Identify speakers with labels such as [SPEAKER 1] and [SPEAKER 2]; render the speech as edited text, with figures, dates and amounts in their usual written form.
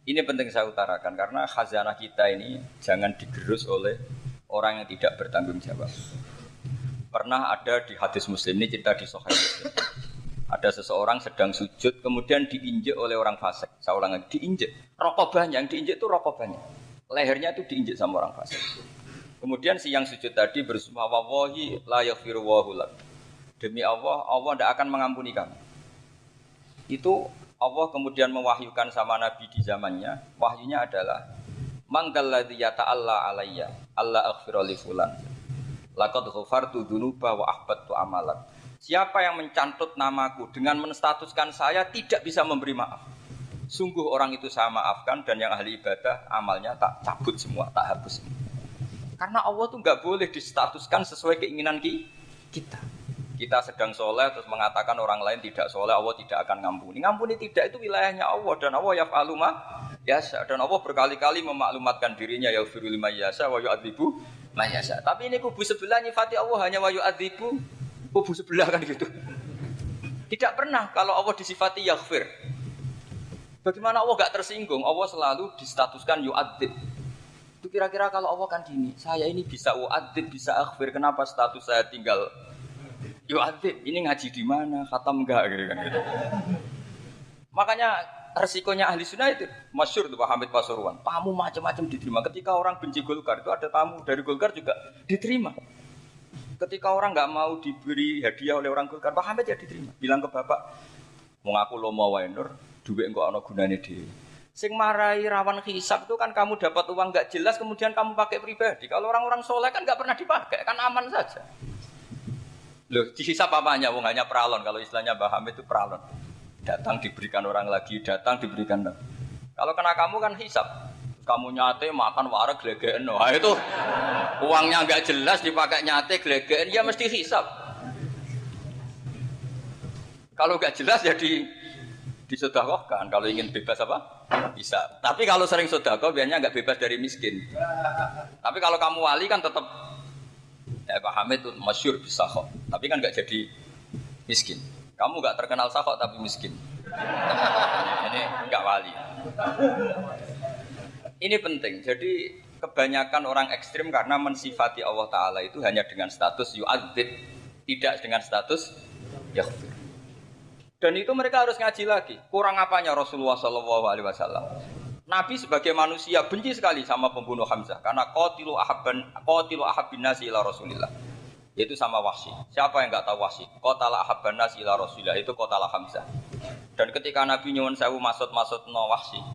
[SPEAKER 1] Ini penting saya utarakan karena khazanah kita ini jangan digerus oleh orang yang tidak bertanggung jawab. Pernah ada di hadis Muslim ini cerita di Sahih Muslim. Ada seseorang sedang sujud kemudian diinjek oleh orang fasik. Saya ulang lagi, diinjek. Rokobahnya yang diinjek itu rokobahnya. Lehernya itu diinjek sama orang fasik. Kemudian si yang sujud tadi bersumpah wallahi la yaghfiru wallahu lak. Demi Allah, Allah tidak akan mengampuni kamu. Itu Allah kemudian mewahyukan sama Nabi di zamannya. Wahyunya adalah manggalladzi yata'alla alayya alla aghfira li fulan. Laqad ghafartu dzunuba wa ahbattu amalak. Siapa yang mencantut namaku dengan menstatuskan saya tidak bisa memberi maaf. Sungguh orang itu saya maafkan dan yang ahli ibadah amalnya tak cabut semua, tak hapus semua. Karena Allah tuh nggak boleh distatuskan sesuai keinginan kita. Kita sedang soleh terus mengatakan orang lain tidak soleh, Allah tidak akan ngampuni. Ngampuni tidak itu wilayahnya Allah dan Allah yaf'alu ma yasha. Dan Allah berkali-kali memaklumatkan dirinya yaghfiru liman yasha wa yu'adzibu man yasha. Tapi ini kubu sebelah nyifati Allah hanya wa yu'adzibu, kubu sebelah kan gitu. Tidak pernah kalau Allah disifati yaghfir. Bagaimana Allah gak tersinggung? Allah selalu distatuskan yu'adzib. Itu kira-kira kalau Allah kan gini, saya ini bisa u'adzib, bisa aghfir. Kenapa status saya tinggal yu'adzib? Ini ngaji di mana? Khatam enggak gitu kan gitu. Makanya resikonya ahli sunnah itu masyhur tuh Pak Hamid Pasuruan. Tamu macam-macam diterima. Ketika orang benci Golkar itu ada tamu dari Golkar juga diterima. Ketika orang nggak mau diberi hadiah oleh orang Golkar, Pak Hamid ya diterima. Bilang ke bapak, mau ngaku lo mau wainur, duit enggak ana gunane dhewe. Sing marai rawan hisab itu kan kamu dapat uang nggak jelas kemudian kamu pakai pribadi. Kalau orang-orang soleh kan nggak pernah dipakai, kan aman saja. Loh, dihisab apanya? Wong hanya pralon. Kalau istilahnya Mbah Hamid itu pralon. Datang diberikan orang lagi, datang diberikan. Kalau kena kamu kan hisab. Kamu nyate makan wareg glegeken. Wah itu uangnya enggak jelas dipakai nyate glegeken, ya mesti hisab. Kalau enggak jelas ya disedekahkan. Kalau ingin bebas apa? Bisa. Tapi kalau sering sedekah biasanya enggak bebas dari miskin. Tapi kalau kamu wali kan tetap ya Pak Hamid itu masyhur bisa kok. Tapi kan enggak jadi miskin. Kamu enggak terkenal sakok tapi miskin. Ini enggak wali. Ini penting. Jadi kebanyakan orang ekstrim karena mensifati Allah Ta'ala itu hanya dengan status yu'adzib, tidak dengan status yaghfir. Dan itu mereka harus ngaji lagi. Kurang apanya Rasulullah SAW? Nabi sebagai manusia benci sekali sama pembunuh Hamzah karena qatilu ahabbin nasi ila Rasulillah. Yaitu sama Wahsy. Siapa yang enggak tahu Wahsy? Qatala ahabban nasi ila Rasulillah itu qatala Hamzah. Dan ketika Nabi nyuwun sewu maksud no Wahsy